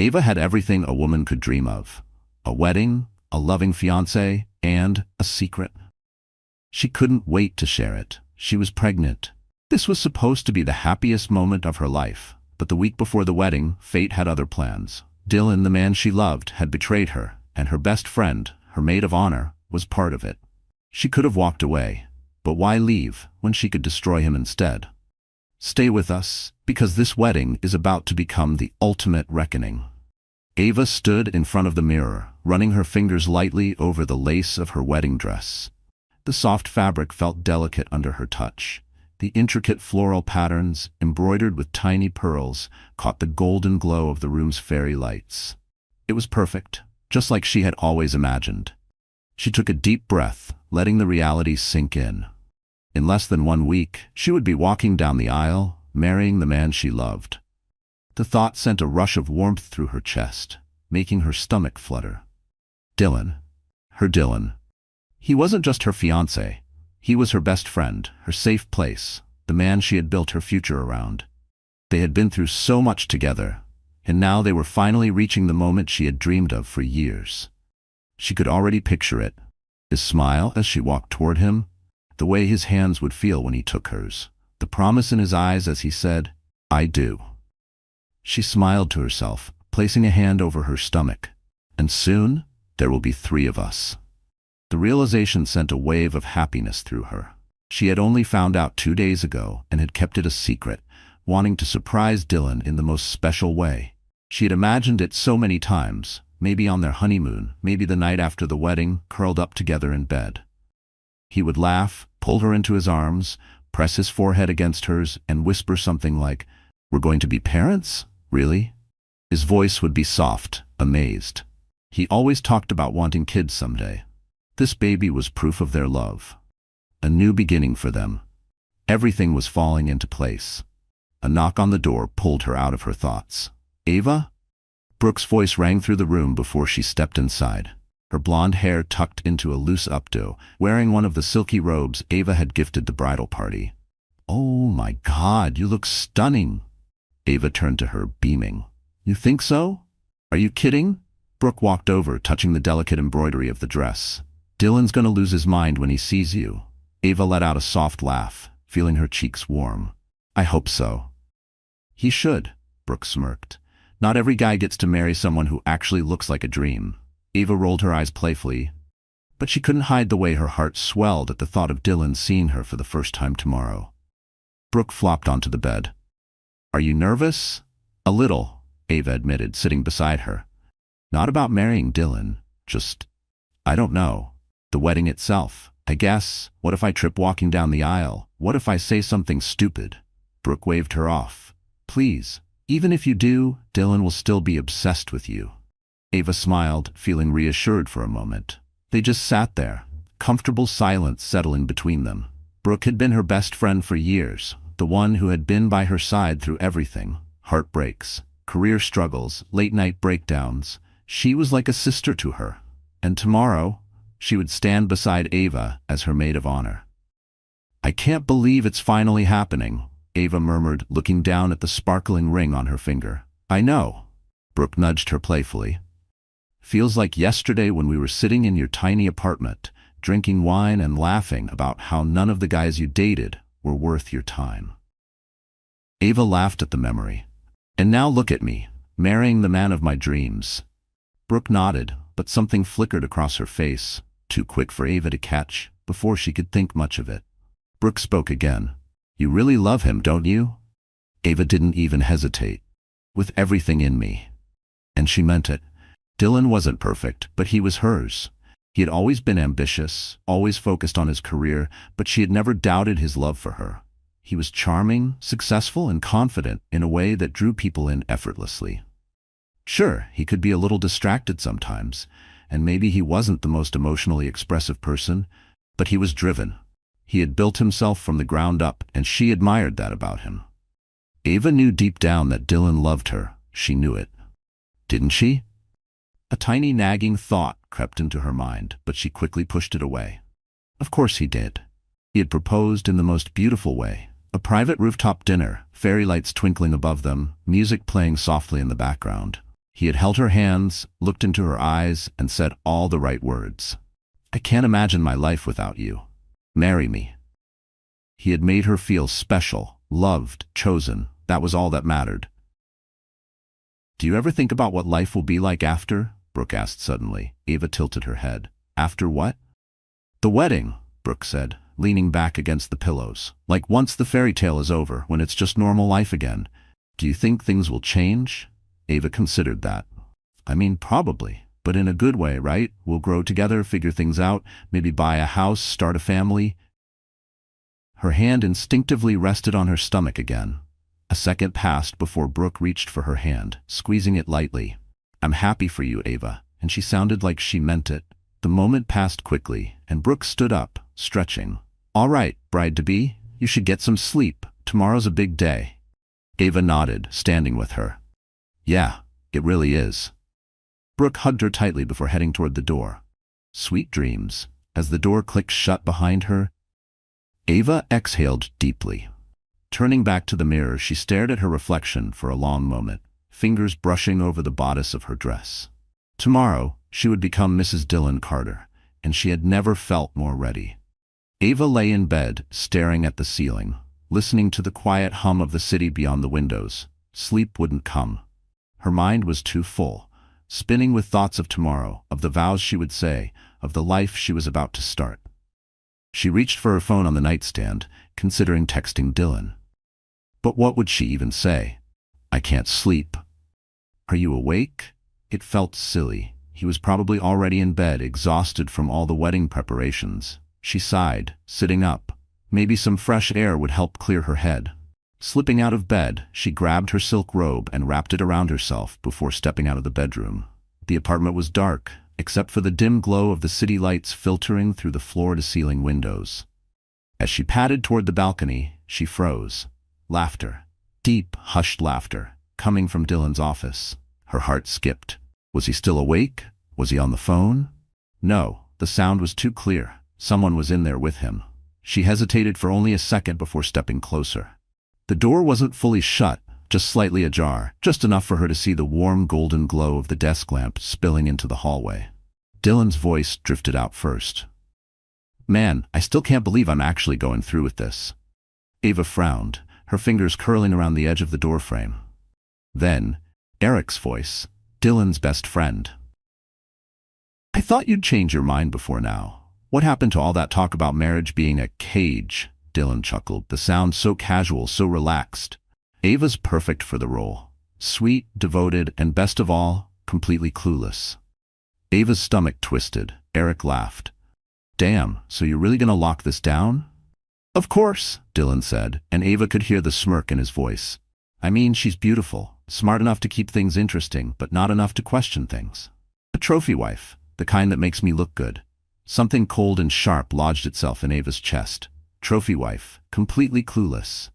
Ava had everything a woman could dream of: a wedding, a loving fiancé, and a secret. She couldn't wait to share it. She was pregnant. This was supposed to be the happiest moment of her life, but the week before the wedding, fate had other plans. Dylan, the man she loved, had betrayed her, and her best friend, her maid of honor, was part of it. She could have walked away, but why leave when she could destroy him instead? Stay with us, because this wedding is about to become the ultimate reckoning. Ava stood in front of the mirror, running her fingers lightly over the lace of her wedding dress. The soft fabric felt delicate under her touch. The intricate floral patterns, embroidered with tiny pearls, caught the golden glow of the room's fairy lights. It was perfect, just like she had always imagined. She took a deep breath, letting the reality sink in. In less than 1 week, she would be walking down the aisle, marrying the man she loved. The thought sent a rush of warmth through her chest, making her stomach flutter. Dylan. Her Dylan. He wasn't just her fiancé. He was her best friend, her safe place, the man she had built her future around. They had been through so much together, and now they were finally reaching the moment she had dreamed of for years. She could already picture it. His smile as she walked toward him, the way his hands would feel when he took hers, the promise in his eyes as he said, "I do." She smiled to herself, placing a hand over her stomach. And soon, there will be 3 of us. The realization sent a wave of happiness through her. She had only found out 2 days ago and had kept it a secret, wanting to surprise Dylan in the most special way. She had imagined it so many times, maybe on their honeymoon, maybe the night after the wedding, curled up together in bed. He would laugh, pull her into his arms, press his forehead against hers, and whisper something like, "We're going to be parents? Really?" His voice would be soft, amazed. He always talked about wanting kids someday. This baby was proof of their love. A new beginning for them. Everything was falling into place. A knock on the door pulled her out of her thoughts. "Ava?" Brooke's voice rang through the room before she stepped inside. Her blonde hair tucked into a loose updo, wearing one of the silky robes Ava had gifted the bridal party. "Oh my God, you look stunning." Ava turned to her, beaming. "You think so? Are you kidding?" Brooke walked over, touching the delicate embroidery of the dress. "Dylan's gonna lose his mind when he sees you." Ava let out a soft laugh, feeling her cheeks warm. "I hope so." "He should," Brooke smirked. "Not every guy gets to marry someone who actually looks like a dream." Ava rolled her eyes playfully, but she couldn't hide the way her heart swelled at the thought of Dylan seeing her for the first time tomorrow. Brooke flopped onto the bed. "Are you nervous?" "A little," Ava admitted, sitting beside her. "Not about marrying Dylan, just, I don't know. The wedding itself, I guess. What if I trip walking down the aisle? What if I say something stupid?" Brooke waved her off. "Please, even if you do, Dylan will still be obsessed with you." Ava smiled, feeling reassured for a moment. They just sat there, comfortable silence settling between them. Brooke had been her best friend for years, the one who had been by her side through everything: heartbreaks, career struggles, late-night breakdowns. She was like a sister to her. And tomorrow, she would stand beside Ava as her maid of honor. "I can't believe it's finally happening," Ava murmured, looking down at the sparkling ring on her finger. "I know." Brooke nudged her playfully. "Feels like yesterday when we were sitting in your tiny apartment, drinking wine and laughing about how none of the guys you dated were worth your time." Ava laughed at the memory. "And now look at me, marrying the man of my dreams." Brooke nodded, but something flickered across her face, too quick for Ava to catch, before she could think much of it. Brooke spoke again. "You really love him, don't you?" Ava didn't even hesitate. "With everything in me." And she meant it. Dylan wasn't perfect, but he was hers. He had always been ambitious, always focused on his career, but she had never doubted his love for her. He was charming, successful, and confident in a way that drew people in effortlessly. Sure, he could be a little distracted sometimes, and maybe he wasn't the most emotionally expressive person, but he was driven. He had built himself from the ground up, and she admired that about him. Ava knew deep down that Dylan loved her. She knew it. Didn't she? A tiny nagging thought crept into her mind, but she quickly pushed it away. Of course he did. He had proposed in the most beautiful way. A private rooftop dinner, fairy lights twinkling above them, music playing softly in the background. He had held her hands, looked into her eyes, and said all the right words. I can't imagine my life without you. Marry me. He had made her feel special, loved, chosen. That was all that mattered. Do you ever think about what life will be like after? Brooke asked suddenly. Ava tilted her head. After what? The wedding, Brooke said, leaning back against the pillows. Like once the fairy tale is over, when it's just normal life again. Do you think things will change? Ava considered that. I mean, probably, but in a good way, right? We'll grow together, figure things out, maybe buy a house, start a family. Her hand instinctively rested on her stomach again. A second passed before Brooke reached for her hand, squeezing it lightly. I'm happy for you, Ava, and she sounded like she meant it. The moment passed quickly, and Brooke stood up, stretching. All right, bride-to-be, you should get some sleep. Tomorrow's a big day. Ava nodded, standing with her. Yeah, it really is. Brooke hugged her tightly before heading toward the door. Sweet dreams. As the door clicked shut behind her, Ava exhaled deeply. Turning back to the mirror, she stared at her reflection for a long moment, fingers brushing over the bodice of her dress. Tomorrow, she would become Mrs. Dylan Carter, and she had never felt more ready. Ava lay in bed, staring at the ceiling, listening to the quiet hum of the city beyond the windows. Sleep wouldn't come. Her mind was too full, spinning with thoughts of tomorrow, of the vows she would say, of the life she was about to start. She reached for her phone on the nightstand, considering texting Dylan. But what would she even say? I can't sleep. Are you awake? It felt silly. He was probably already in bed, exhausted from all the wedding preparations. She sighed, sitting up. Maybe some fresh air would help clear her head. Slipping out of bed, she grabbed her silk robe and wrapped it around herself before stepping out of the bedroom. The apartment was dark, except for the dim glow of the city lights filtering through the floor-to-ceiling windows. As she padded toward the balcony, she froze. Laughter. Deep, hushed laughter, coming from Dylan's office. Her heart skipped. Was he still awake? Was he on the phone? No, the sound was too clear. Someone was in there with him. She hesitated for only a second before stepping closer. The door wasn't fully shut, just slightly ajar, just enough for her to see the warm golden glow of the desk lamp spilling into the hallway. Dylan's voice drifted out first. Man, I still can't believe I'm actually going through with this. Ava frowned, her fingers curling around the edge of the doorframe. Then, Eric's voice, Dylan's best friend. I thought you'd change your mind before now. What happened to all that talk about marriage being a cage? Dylan chuckled, the sound so casual, so relaxed. Ava's perfect for the role. Sweet, devoted, and best of all, completely clueless. Ava's stomach twisted. Eric laughed. Damn, so you're really gonna lock this down? Of course, Dylan said, and Ava could hear the smirk in his voice. I mean, she's beautiful, smart enough to keep things interesting, but not enough to question things. A trophy wife, the kind that makes me look good. Something cold and sharp lodged itself in Ava's chest. Trophy wife, completely clueless.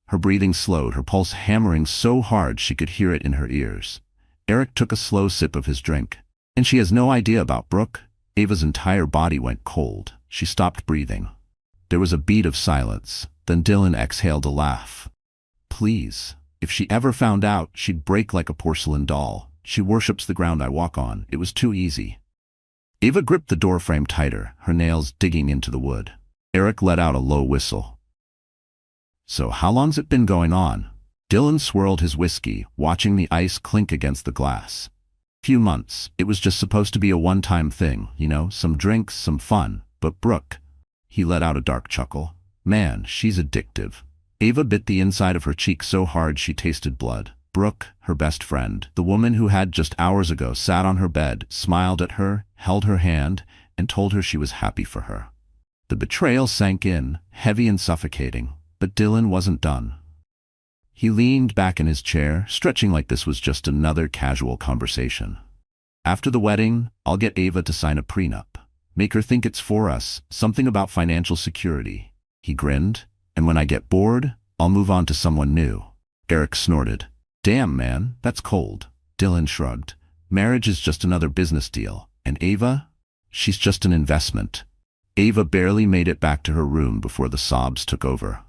Her breathing slowed, her pulse hammering so hard she could hear it in her ears. Eric took a slow sip of his drink. And she has no idea about Brooke? Ava's entire body went cold. She stopped breathing. There was a beat of silence. Then Dylan exhaled a laugh. Please. If she ever found out, she'd break like a porcelain doll. She worships the ground I walk on. It was too easy. Ava gripped the doorframe tighter, her nails digging into the wood. Eric let out a low whistle. So how long's it been going on? Dylan swirled his whiskey, watching the ice clink against the glass. Few months. It was just supposed to be a one-time thing, you know, some drinks, some fun. But Brooke, he let out a dark chuckle. Man, she's addictive. Ava bit the inside of her cheek so hard she tasted blood. Brooke, her best friend, the woman who had just hours ago sat on her bed, smiled at her, held her hand, and told her she was happy for her. The betrayal sank in, heavy and suffocating, but Dylan wasn't done. He leaned back in his chair, stretching like this was just another casual conversation. After the wedding, I'll get Ava to sign a prenup. Make her think it's for us, something about financial security. He grinned, and when I get bored, I'll move on to someone new. Eric snorted. Damn, man, that's cold. Dylan shrugged. Marriage is just another business deal. And Ava? She's just an investment. Ava barely made it back to her room before the sobs took over.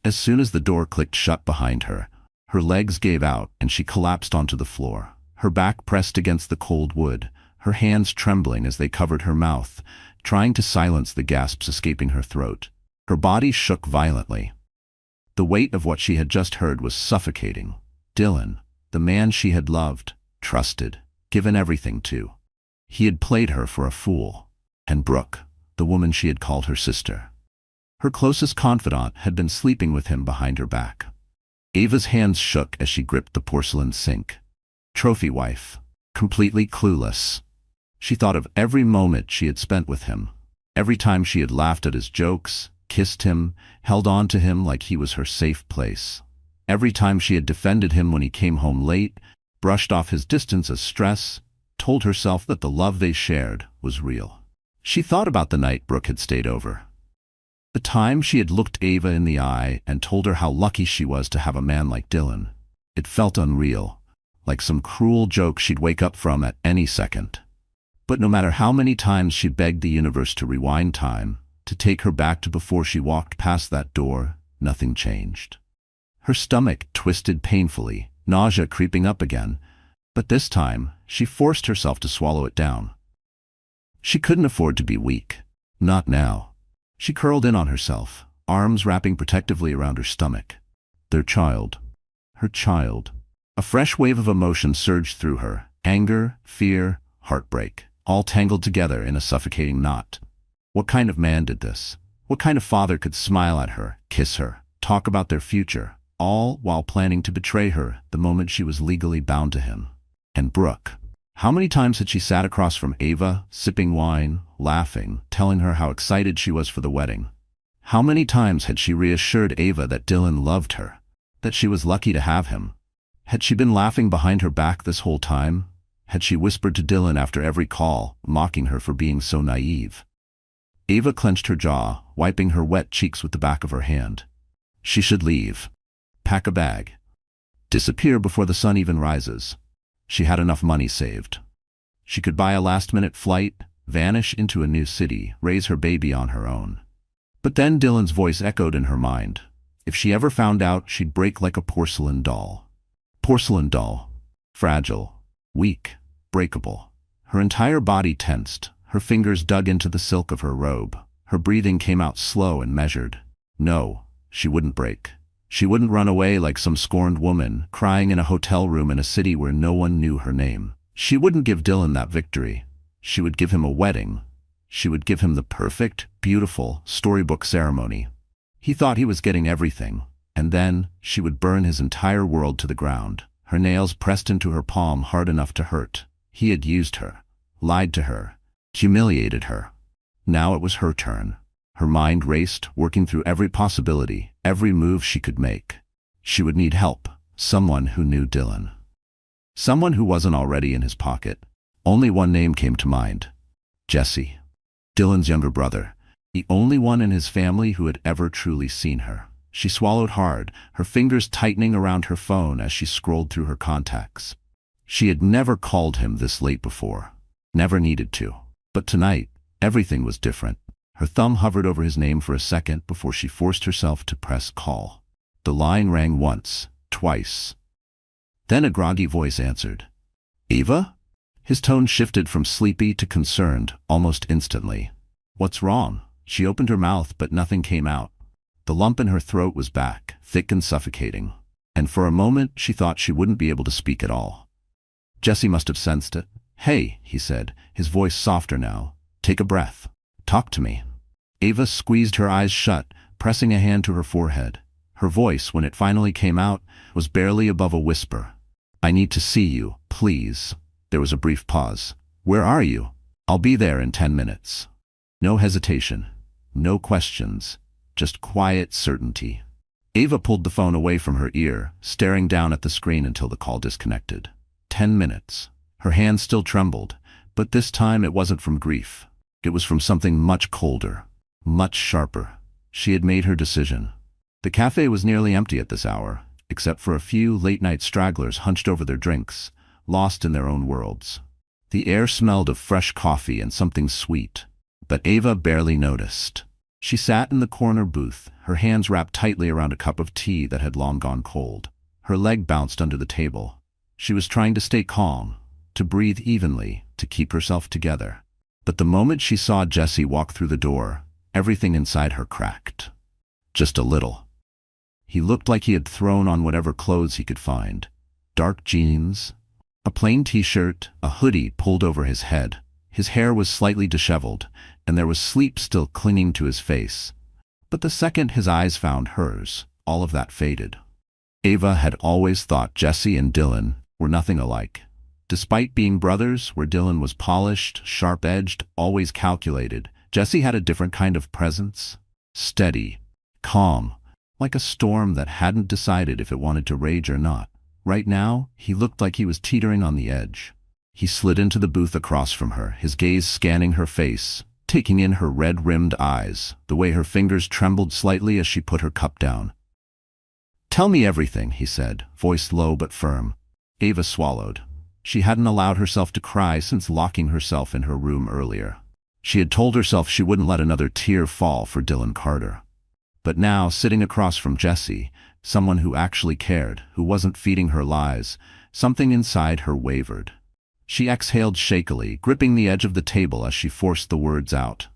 As soon as the door clicked shut behind her, her legs gave out and she collapsed onto the floor. her back pressed against the cold wood, her hands trembling as they covered her mouth, trying to silence the gasps escaping her throat. Her body shook violently. The weight of what she had just heard was suffocating. Dylan, the man she had loved, trusted, given everything to. He had played her for a fool. And Brooke, the woman she had called her sister. Her closest confidant had been sleeping with him behind her back. Ava's hands shook as she gripped the porcelain sink. Trophy wife, completely clueless. She thought of every moment she had spent with him, every time she had laughed at his jokes, kissed him, held on to him like he was her safe place. Every time she had defended him when he came home late, brushed off his distance as stress, told herself that the love they shared was real. She thought about the night Brooke had stayed over. The time she had looked Ava in the eye and told her how lucky she was to have a man like Dylan. It felt unreal, like some cruel joke she'd wake up from at any second. But no matter how many times she begged the universe to rewind time, to take her back to before she walked past that door, nothing changed. Her stomach twisted painfully, nausea creeping up again, but this time she forced herself to swallow it down. She couldn't afford to be weak. Not now. She curled in on herself, arms wrapping protectively around her stomach. Their child. Her child. A fresh wave of emotion surged through her. Anger, fear, heartbreak, all tangled together in a suffocating knot. What kind of man did this? What kind of father could smile at her, kiss her, talk about their future, all while planning to betray her the moment she was legally bound to him? And Brooke. How many times had she sat across from Ava, sipping wine, laughing, telling her how excited she was for the wedding? How many times had she reassured Ava that Dylan loved her, that she was lucky to have him? Had she been laughing behind her back this whole time? Had she whispered to Dylan after every call, mocking her for being so naive? Ava clenched her jaw, wiping her wet cheeks with the back of her hand. She should leave. Pack a bag. Disappear before the sun even rises. She had enough money saved. She could buy a last-minute flight, vanish into a new city, raise her baby on her own. But then Dylan's voice echoed in her mind. If she ever found out, she'd break like a porcelain doll. Porcelain doll. Fragile. Weak. Breakable. Her entire body tensed. Her fingers dug into the silk of her robe. Her breathing came out slow and measured. No, she wouldn't break. She wouldn't run away like some scorned woman, crying in a hotel room in a city where no one knew her name. She wouldn't give Dylan that victory. She would give him a wedding. She would give him the perfect, beautiful, storybook ceremony. He thought he was getting everything, and then she would burn his entire world to the ground, her nails pressed into her palm hard enough to hurt. He had used her, lied to her, humiliated her. Now it was her turn. Her mind raced, working through every possibility, every move she could make. She would need help, someone who knew Dylan. Someone who wasn't already in his pocket. Only one name came to mind. Jesse. Dylan's younger brother. The only one in his family who had ever truly seen her. She swallowed hard, her fingers tightening around her phone as she scrolled through her contacts. She had never called him this late before. Never needed to. But tonight, everything was different. Her thumb hovered over his name for a second before she forced herself to press call. The line rang once, twice. Then a groggy voice answered. Ava? His tone shifted from sleepy to concerned almost instantly. What's wrong? She opened her mouth, but nothing came out. The lump in her throat was back, thick and suffocating. And for a moment, she thought she wouldn't be able to speak at all. Jesse must have sensed it. Hey, he said, his voice softer now. Take a breath. Talk to me. Ava squeezed her eyes shut, pressing a hand to her forehead. Her voice, when it finally came out, was barely above a whisper. I need to see you, please. There was a brief pause. Where are you? I'll be there in 10 minutes. No hesitation. No questions. Just quiet certainty. Ava pulled the phone away from her ear, staring down at the screen until the call disconnected. 10 minutes. Her hand still trembled, but this time it wasn't from grief. It was from something much colder, much sharper. She had made her decision. The cafe was nearly empty at this hour, except for a few late-night stragglers hunched over their drinks, lost in their own worlds. The air smelled of fresh coffee and something sweet, but Ava barely noticed. She sat in the corner booth, her hands wrapped tightly around a cup of tea that had long gone cold. Her leg bounced under the table. She was trying to stay calm, to breathe evenly, to keep herself together. But the moment she saw Jesse walk through the door, everything inside her cracked. Just a little. He looked like he had thrown on whatever clothes he could find. Dark jeans, a plain t-shirt, a hoodie pulled over his head. His hair was slightly disheveled, and there was sleep still clinging to his face. But the second his eyes found hers, all of that faded. Ava had always thought Jesse and Dylan were nothing alike. Despite being brothers, where Dylan was polished, sharp-edged, always calculated, Jesse had a different kind of presence. Steady, calm, like a storm that hadn't decided if it wanted to rage or not. Right now, he looked like he was teetering on the edge. He slid into the booth across from her, his gaze scanning her face, taking in her red-rimmed eyes, the way her fingers trembled slightly as she put her cup down. "Tell me everything," he said, voice low but firm. Ava swallowed. She hadn't allowed herself to cry since locking herself in her room earlier. She had told herself she wouldn't let another tear fall for Dylan Carter. But now, sitting across from Jesse, someone who actually cared, who wasn't feeding her lies, something inside her wavered. She exhaled shakily, gripping the edge of the table as she forced the words out.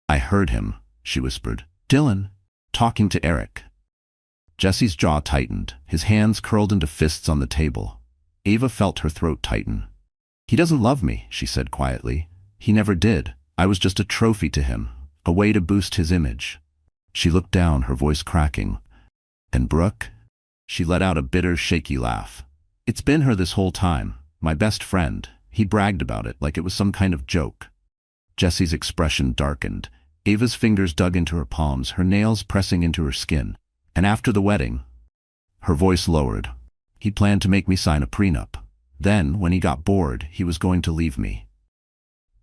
"I heard him," she whispered. "Dylan, talking to Eric." Jesse's jaw tightened, his hands curled into fists on the table. Ava felt her throat tighten. "He doesn't love me," she said quietly. "He never did. I was just a trophy to him, a way to boost his image." She looked down, her voice cracking. "And Brooke?" She let out a bitter, shaky laugh. "It's been her this whole time. My best friend." He bragged about it like it was some kind of joke. Jesse's expression darkened. Ava's fingers dug into her palms, her nails pressing into her skin. "And after the wedding?" Her voice lowered. "He planned to make me sign a prenup. Then, when he got bored, he was going to leave me."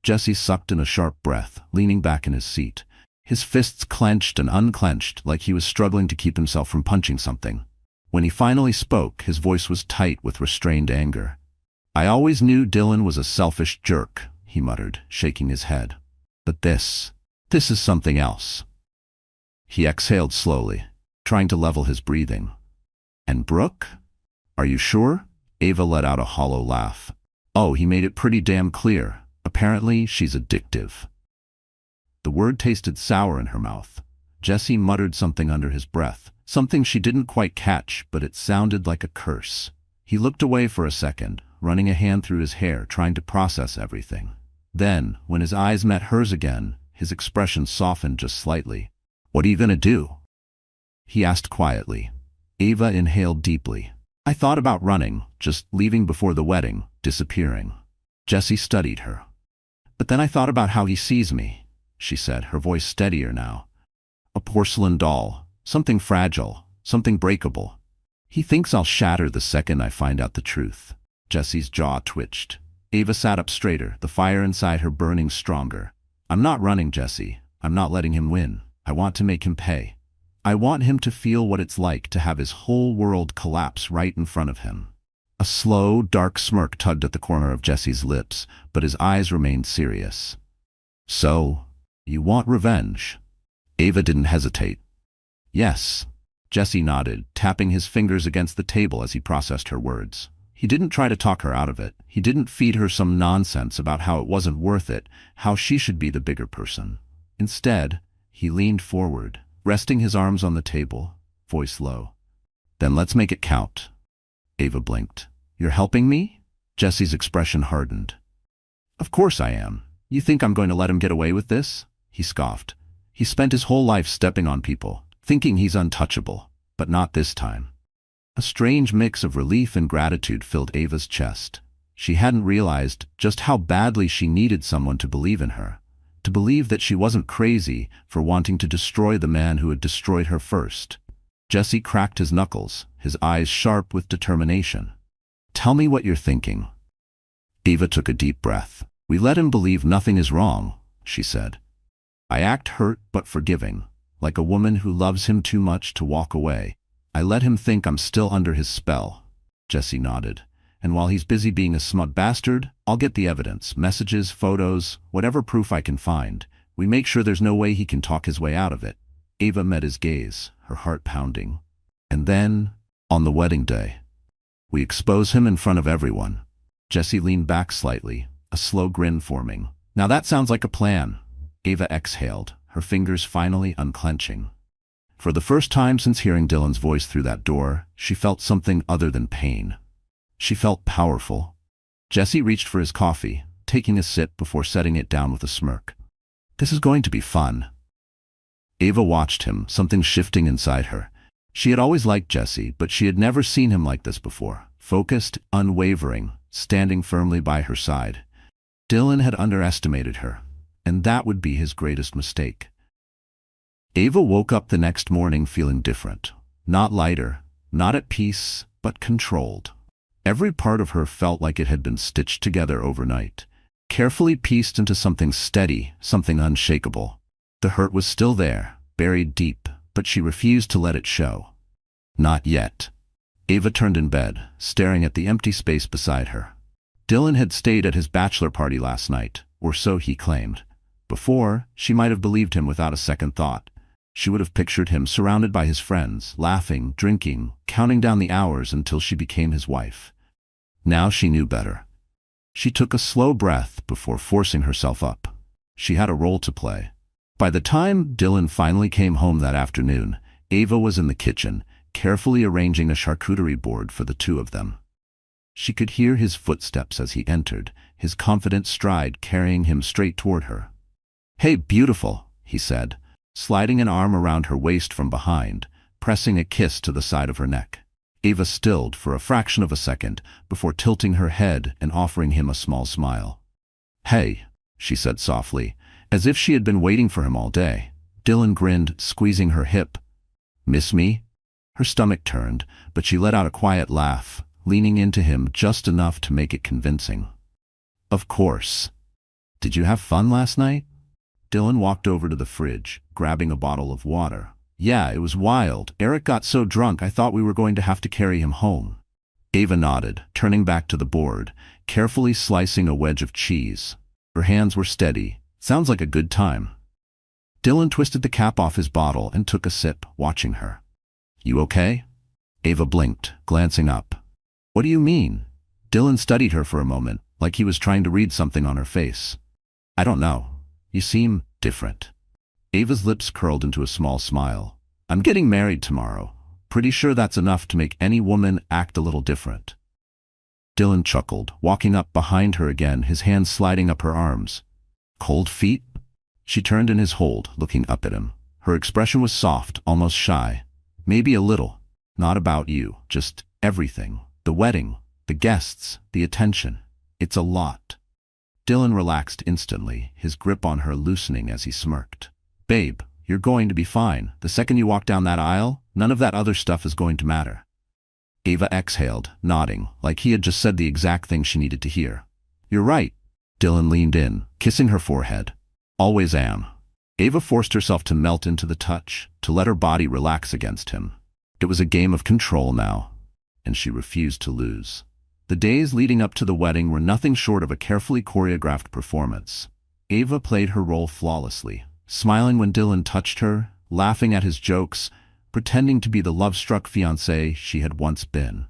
Jesse sucked in a sharp breath, leaning back in his seat. His fists clenched and unclenched like he was struggling to keep himself from punching something. When he finally spoke, his voice was tight with restrained anger. "I always knew Dylan was a selfish jerk," he muttered, shaking his head. "But this is something else." He exhaled slowly, trying to level his breathing. "And Brooke? Are you sure?" Ava let out a hollow laugh. "Oh, he made it pretty damn clear. Apparently, she's addictive." The word tasted sour in her mouth. Jesse muttered something under his breath, something she didn't quite catch, but it sounded like a curse. He looked away for a second, running a hand through his hair, trying to process everything. Then, when his eyes met hers again, his expression softened just slightly. "What are you gonna do?" he asked quietly. Ava inhaled deeply. "I thought about running, just leaving before the wedding, disappearing." Jesse studied her. "But then I thought about how he sees me," she said, her voice steadier now. "A porcelain doll, something fragile, something breakable. He thinks I'll shatter the second I find out the truth." Jesse's jaw twitched. Ava sat up straighter, the fire inside her burning stronger. "I'm not running, Jesse. I'm not letting him win. I want to make him pay. I want him to feel what it's like to have his whole world collapse right in front of him." A slow, dark smirk tugged at the corner of Jesse's lips, but his eyes remained serious. "So, you want revenge?" Ava didn't hesitate. "Yes." Jesse nodded, tapping his fingers against the table as he processed her words. He didn't try to talk her out of it. He didn't feed her some nonsense about how it wasn't worth it, how she should be the bigger person. Instead, he leaned forward, resting his arms on the table, voice low. "Then let's make it count." Ava blinked. "You're helping me?" Jesse's expression hardened. "Of course I am. You think I'm going to let him get away with this?" He scoffed. "He spent his whole life stepping on people, thinking he's untouchable, but not this time." A strange mix of relief and gratitude filled Ava's chest. She hadn't realized just how badly she needed someone to believe in her, to believe that she wasn't crazy for wanting to destroy the man who had destroyed her first. Jesse cracked his knuckles, his eyes sharp with determination. "Tell me what you're thinking." Ava took a deep breath. "We let him believe nothing is wrong," she said. "I act hurt but forgiving, like a woman who loves him too much to walk away. I let him think I'm still under his spell." Jesse nodded. "And while he's busy being a smug bastard, I'll get the evidence, messages, photos, whatever proof I can find. We make sure there's no way he can talk his way out of it." Ava met his gaze, her heart pounding. "And then, on the wedding day." We expose him in front of everyone. Jesse leaned back slightly, a slow grin forming. Now that sounds like a plan. Ava exhaled, her fingers finally unclenching. For the first time since hearing Dylan's voice through that door, she felt something other than pain. She felt powerful. Jesse reached for his coffee, taking a sip before setting it down with a smirk. This is going to be fun. Ava watched him, something shifting inside her. She had always liked Jesse, but she had never seen him like this before. Focused, unwavering, standing firmly by her side. Dylan had underestimated her, and that would be his greatest mistake. Ava woke up the next morning feeling different. Not lighter, not at peace, but controlled. Every part of her felt like it had been stitched together overnight, carefully pieced into something steady, something unshakable. The hurt was still there, buried deep, but she refused to let it show. Not yet. Ava turned in bed, staring at the empty space beside her. Dylan had stayed at his bachelor party last night, or so he claimed. Before, she might have believed him without a second thought. She would have pictured him surrounded by his friends, laughing, drinking, counting down the hours until she became his wife. Now she knew better. She took a slow breath before forcing herself up. She had a role to play. By the time Dylan finally came home that afternoon, Ava was in the kitchen, carefully arranging a charcuterie board for the two of them. She could hear his footsteps as he entered, his confident stride carrying him straight toward her. "Hey, beautiful," he said, sliding an arm around her waist from behind, pressing a kiss to the side of her neck. Ava stilled for a fraction of a second before tilting her head and offering him a small smile. "Hey," she said softly, as if she had been waiting for him all day. Dylan grinned, squeezing her hip. "Miss me?" Her stomach turned, but she let out a quiet laugh, leaning into him just enough to make it convincing. "Of course. Did you have fun last night?" Dylan walked over to the fridge, grabbing a bottle of water. "Yeah, it was wild. Eric got so drunk I thought we were going to have to carry him home." Ava nodded, turning back to the board, carefully slicing a wedge of cheese. Her hands were steady. "Sounds like a good time." Dylan twisted the cap off his bottle and took a sip, watching her. "You okay?" Ava blinked, glancing up. "What do you mean?" Dylan studied her for a moment, like he was trying to read something on her face. "I don't know. You seem different." Ava's lips curled into a small smile. "I'm getting married tomorrow. Pretty sure that's enough to make any woman act a little different." Dylan chuckled, walking up behind her again, his hands sliding up her arms. "Cold feet?" She turned in his hold, looking up at him. Her expression was soft, almost shy. "Maybe a little. Not about you, just everything. The wedding, the guests, the attention. It's a lot." Dylan relaxed instantly, his grip on her loosening as he smirked. "Babe, you're going to be fine. The second you walk down that aisle, none of that other stuff is going to matter." Ava exhaled, nodding, like he had just said the exact thing she needed to hear. "You're right." Dylan leaned in, kissing her forehead. "Always am." Ava forced herself to melt into the touch, to let her body relax against him. It was a game of control now, and she refused to lose. The days leading up to the wedding were nothing short of a carefully choreographed performance. Ava played her role flawlessly, smiling when Dylan touched her, laughing at his jokes, pretending to be the love-struck fiancée she had once been.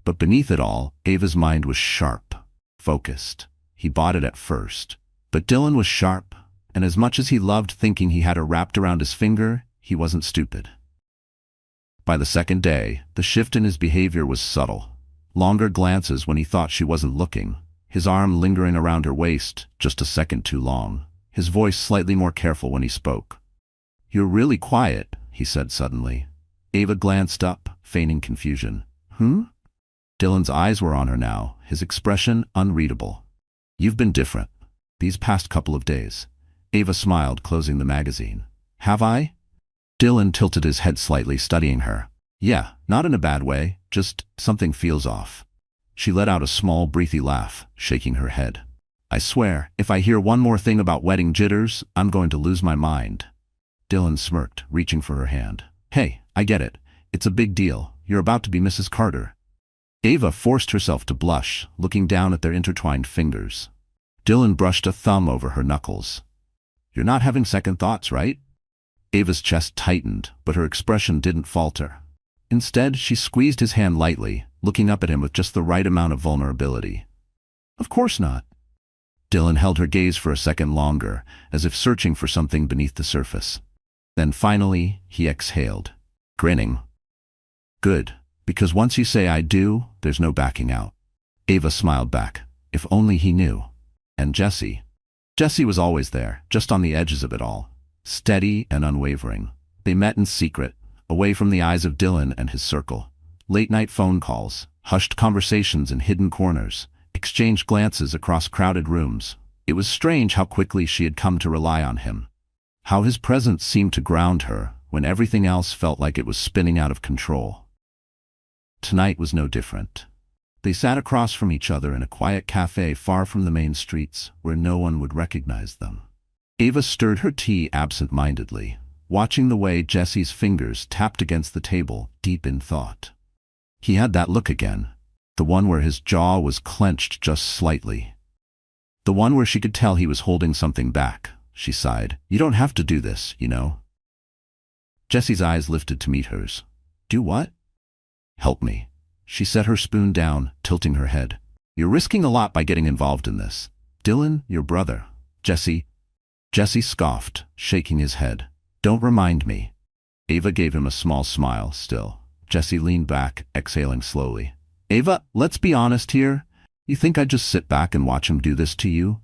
But beneath it all, Ava's mind was sharp, focused. He bought it at first. But Dylan was sharp, and as much as he loved thinking he had her wrapped around his finger, he wasn't stupid. By the second day, the shift in his behavior was subtle. Longer glances when he thought she wasn't looking, his arm lingering around her waist just a second too long, his voice slightly more careful when he spoke. "You're really quiet," he said suddenly. Ava glanced up, feigning confusion. Dylan's eyes were on her now, his expression unreadable. "You've been different these past couple of days." Ava smiled, closing the magazine. "Have I?" Dylan tilted his head slightly, studying her. "Yeah, not in a bad way, just something feels off." She let out a small, breathy laugh, shaking her head. "I swear, if I hear one more thing about wedding jitters, I'm going to lose my mind." Dylan smirked, reaching for her hand. "Hey, I get it. It's a big deal. You're about to be Mrs. Carter." Ava forced herself to blush, looking down at their intertwined fingers. Dylan brushed a thumb over her knuckles. "You're not having second thoughts, right?" Ava's chest tightened, but her expression didn't falter. Instead, she squeezed his hand lightly, looking up at him with just the right amount of vulnerability. Of course not. Dylan held her gaze for a second longer, as if searching for something beneath the surface. Then finally, he exhaled, grinning. Good, because once you say I do, there's no backing out. Ava smiled back. If only he knew. And Jesse. Jesse was always there, just on the edges of it all, steady and unwavering. They met in secret, away from the eyes of Dylan and his circle. Late-night phone calls, hushed conversations in hidden corners, exchanged glances across crowded rooms. It was strange how quickly she had come to rely on him. How his presence seemed to ground her when everything else felt like it was spinning out of control. Tonight was no different. They sat across from each other in a quiet cafe far from the main streets where no one would recognize them. Ava stirred her tea absent-mindedly, watching the way Jesse's fingers tapped against the table, deep in thought. He had that look again, the one where his jaw was clenched just slightly. The one where she could tell he was holding something back. She sighed. You don't have to do this, you know. Jesse's eyes lifted to meet hers. Do what? Help me. She set her spoon down, tilting her head. You're risking a lot by getting involved in this. Dylan, your brother. Jesse scoffed, shaking his head. Don't remind me. Ava gave him a small smile, still. Jesse leaned back, exhaling slowly. Ava, let's be honest here. You think I'd just sit back and watch him do this to you?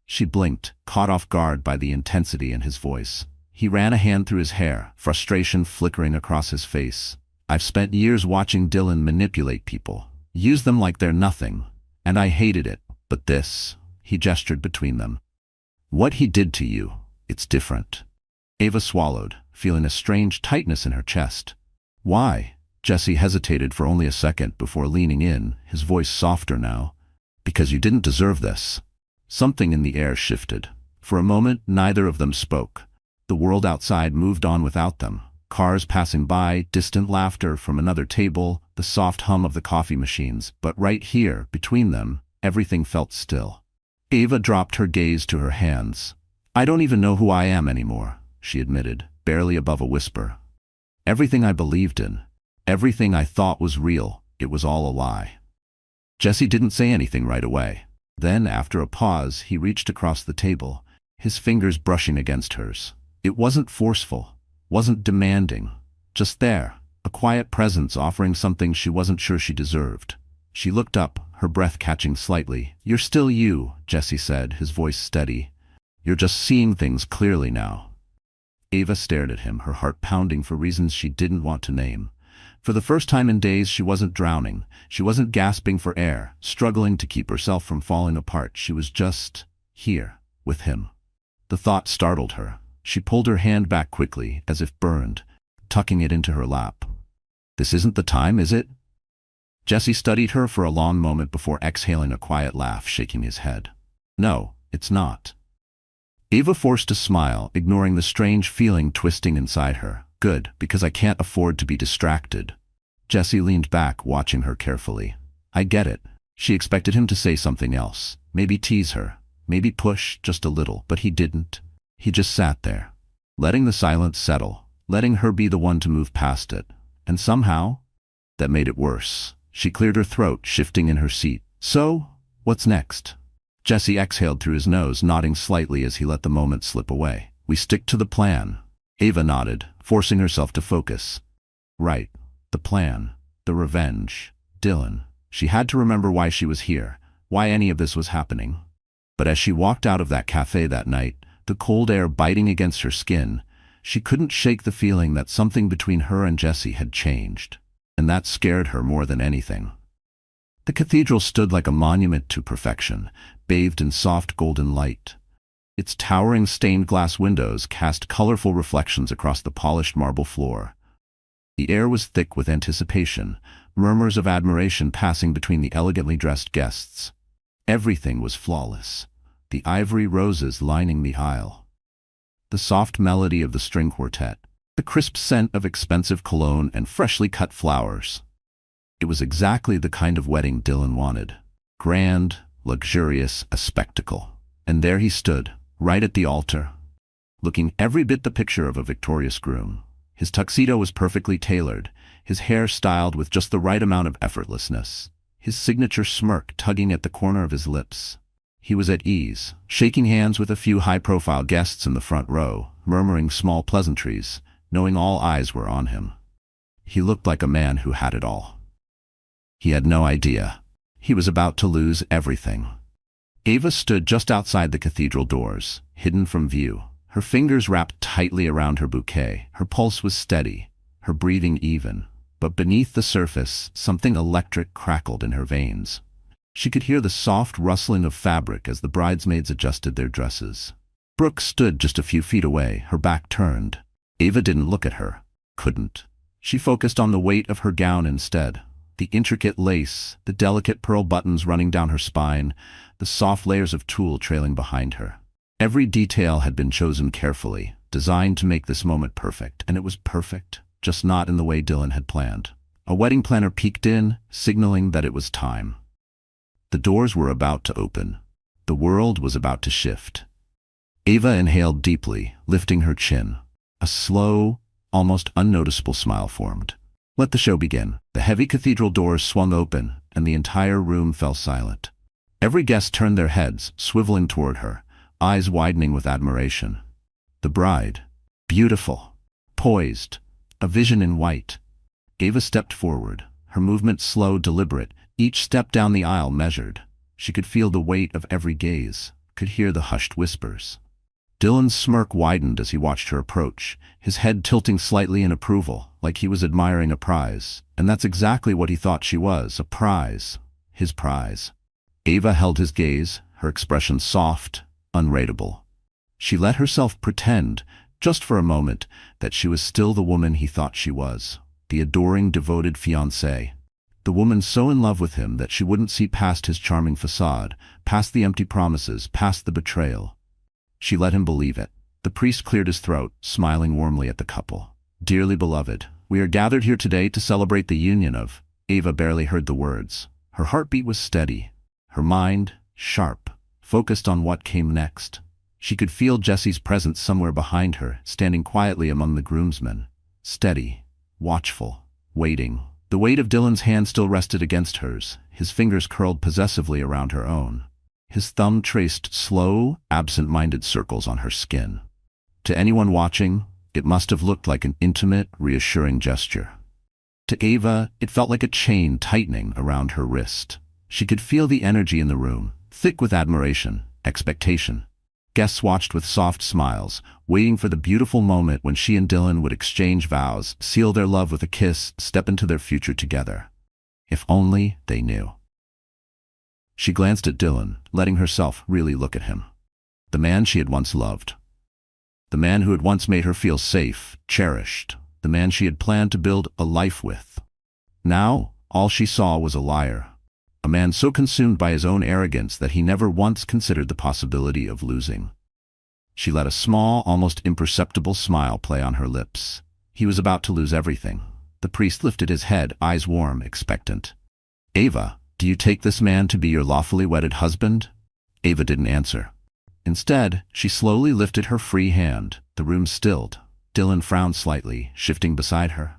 She blinked, caught off guard by the intensity in his voice. He ran a hand through his hair, frustration flickering across his face. I've spent years watching Dylan manipulate people, use them like they're nothing, and I hated it. But this, he gestured between them. What he did to you, it's different. Ava swallowed, feeling a strange tightness in her chest. Why? Jesse hesitated for only a second before leaning in, his voice softer now. Because you didn't deserve this. Something in the air shifted. For a moment, neither of them spoke. The world outside moved on without them. Cars passing by, distant laughter from another table, the soft hum of the coffee machines. But right here, between them, everything felt still. Ava dropped her gaze to her hands. I don't even know who I am anymore, she admitted, barely above a whisper. Everything I believed in, everything I thought was real, it was all a lie. Jesse didn't say anything right away. Then, after a pause, he reached across the table, his fingers brushing against hers. It wasn't forceful, wasn't demanding, just there, a quiet presence offering something she wasn't sure she deserved. She looked up, her breath catching slightly. You're still you, Jesse said, his voice steady. You're just seeing things clearly now. Ava stared at him, her heart pounding for reasons she didn't want to name. For the first time in days, she wasn't drowning. She wasn't gasping for air, struggling to keep herself from falling apart. She was just here, with him. The thought startled her. She pulled her hand back quickly, as if burned, tucking it into her lap. This isn't the time, is it? Jesse studied her for a long moment before exhaling a quiet laugh, shaking his head. No, it's not. Ava forced a smile, ignoring the strange feeling twisting inside her. Good, because I can't afford to be distracted. Jesse leaned back, watching her carefully. I get it. She expected him to say something else, maybe tease her, maybe push just a little, but he didn't. He just sat there, letting the silence settle, letting her be the one to move past it. And somehow, that made it worse. She cleared her throat, shifting in her seat. So, what's next? Jesse exhaled through his nose, nodding slightly as he let the moment slip away. We stick to the plan. Ava nodded, forcing herself to focus. Right. The plan. The revenge. Dylan. She had to remember why she was here, why any of this was happening. But as she walked out of that cafe that night, the cold air biting against her skin, she couldn't shake the feeling that something between her and Jesse had changed. And that scared her more than anything. The cathedral stood like a monument to perfection, bathed in soft golden light. Its towering stained glass windows cast colorful reflections across the polished marble floor. The air was thick with anticipation, murmurs of admiration passing between the elegantly dressed guests. Everything was flawless, the ivory roses lining the aisle, the soft melody of the string quartet, the crisp scent of expensive cologne and freshly cut flowers. It was exactly the kind of wedding Dylan wanted. Grand, luxurious, a spectacle. And there he stood, right at the altar, looking every bit the picture of a victorious groom. His tuxedo was perfectly tailored, his hair styled with just the right amount of effortlessness, his signature smirk tugging at the corner of his lips. He was at ease, shaking hands with a few high-profile guests in the front row, murmuring small pleasantries, knowing all eyes were on him. He looked like a man who had it all. He had no idea. He was about to lose everything. Ava stood just outside the cathedral doors, hidden from view, her fingers wrapped tightly around her bouquet. Her pulse was steady, her breathing even, but beneath the surface, something electric crackled in her veins. She could hear the soft rustling of fabric as the bridesmaids adjusted their dresses. Brooke stood just a few feet away, her back turned. Ava didn't look at her. Couldn't. She focused on the weight of her gown instead. The intricate lace, the delicate pearl buttons running down her spine, the soft layers of tulle trailing behind her. Every detail had been chosen carefully, designed to make this moment perfect, and it was perfect, just not in the way Dylan had planned. A wedding planner peeked in, signaling that it was time. The doors were about to open. The world was about to shift. Ava inhaled deeply, lifting her chin. A slow, almost unnoticeable smile formed. Let the show begin. The heavy cathedral doors swung open, and the entire room fell silent. Every guest turned their heads, swiveling toward her, eyes widening with admiration. The bride, beautiful, poised, a vision in white. Ava stepped forward, her movement slow, deliberate, each step down the aisle measured. She could feel the weight of every gaze, could hear the hushed whispers. Dylan's smirk widened as he watched her approach, his head tilting slightly in approval, like he was admiring a prize. And that's exactly what he thought she was, a prize. His prize. Ava held his gaze, her expression soft, unreadable. She let herself pretend, just for a moment, that she was still the woman he thought she was, the adoring, devoted fiancée. The woman so in love with him that she wouldn't see past his charming facade, past the empty promises, past the betrayal. She let him believe it. The priest cleared his throat, smiling warmly at the couple. Dearly beloved, we are gathered here today to celebrate the union of... Ava barely heard the words. Her heartbeat was steady, her mind sharp, focused on what came next. She could feel Jesse's presence somewhere behind her, standing quietly among the groomsmen. Steady, watchful, waiting. The weight of Dylan's hand still rested against hers, his fingers curled possessively around her own. His thumb traced slow, absent-minded circles on her skin. To anyone watching, it must have looked like an intimate, reassuring gesture. To Ava, it felt like a chain tightening around her wrist. She could feel the energy in the room, thick with admiration, expectation. Guests watched with soft smiles, waiting for the beautiful moment when she and Dylan would exchange vows, seal their love with a kiss, step into their future together. If only they knew. She glanced at Dylan, letting herself really look at him. The man she had once loved. The man who had once made her feel safe, cherished. The man she had planned to build a life with. Now, all she saw was a liar. A man so consumed by his own arrogance that he never once considered the possibility of losing. She let a small, almost imperceptible smile play on her lips. He was about to lose everything. The priest lifted his head, eyes warm, expectant. Ava, do you take this man to be your lawfully wedded husband? Ava didn't answer. Instead, she slowly lifted her free hand. The room stilled. Dylan frowned slightly, shifting beside her.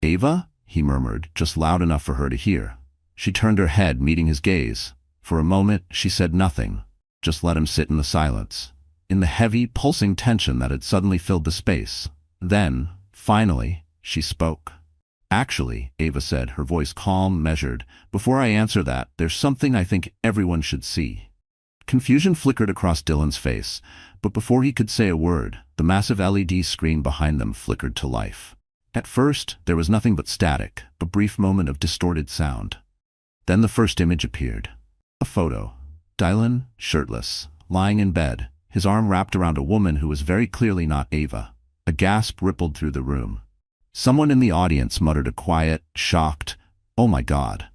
Ava? He murmured, just loud enough for her to hear. She turned her head, meeting his gaze. For a moment, she said nothing, just let him sit in the silence, in the heavy, pulsing tension that had suddenly filled the space. Then, finally, she spoke. Actually, Ava said, her voice calm, measured, before I answer that, there's something I think everyone should see. Confusion flickered across Dylan's face, but before he could say a word, the massive LED screen behind them flickered to life. At first, there was nothing but static, a brief moment of distorted sound. Then the first image appeared. A photo. Dylan, shirtless, lying in bed, his arm wrapped around a woman who was very clearly not Ava. A gasp rippled through the room. Someone in the audience muttered a quiet, shocked, "Oh my God."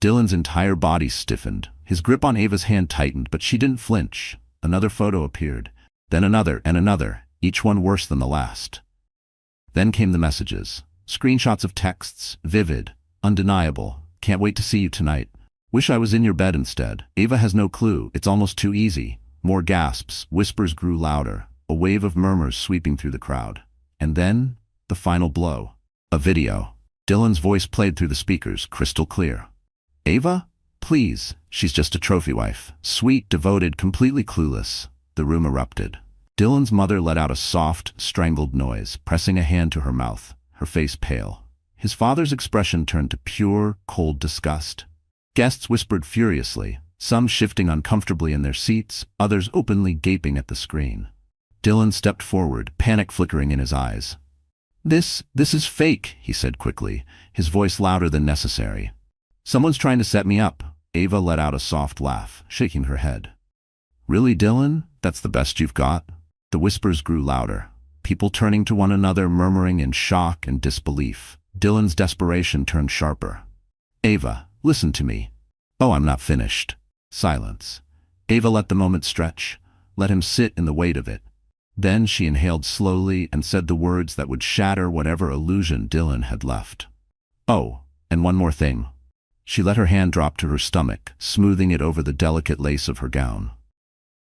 Dylan's entire body stiffened. His grip on Ava's hand tightened, but she didn't flinch. Another photo appeared. Then another and another, each one worse than the last. Then came the messages. Screenshots of texts, vivid, undeniable. Can't wait to see you tonight. Wish I was in your bed instead. Ava has no clue. It's almost too easy. More gasps. Whispers grew louder. A wave of murmurs sweeping through the crowd. And then, the final blow. A video. Dylan's voice played through the speakers, crystal clear. Ava? Please, she's just a trophy wife. Sweet, devoted, completely clueless. The room erupted. Dylan's mother let out a soft, strangled noise, pressing a hand to her mouth, her face pale. His father's expression turned to pure, cold disgust. Guests whispered furiously, some shifting uncomfortably in their seats, others openly gaping at the screen. Dylan stepped forward, panic flickering in his eyes. This is fake, he said quickly, his voice louder than necessary. Someone's trying to set me up. Ava let out a soft laugh, shaking her head. Really, Dylan? That's the best you've got? The whispers grew louder, people turning to one another, murmuring in shock and disbelief. Dylan's desperation turned sharper. Ava, listen to me. Oh, I'm not finished. Silence. Ava let the moment stretch, let him sit in the weight of it. Then she inhaled slowly and said the words that would shatter whatever illusion Dylan had left. Oh, and one more thing. She let her hand drop to her stomach, smoothing it over the delicate lace of her gown.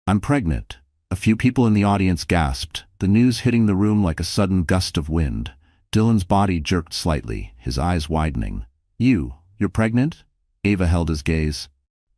I'm pregnant. A few people in the audience gasped, the news hitting the room like a sudden gust of wind. Dylan's body jerked slightly, his eyes widening. You're pregnant? Ava held his gaze.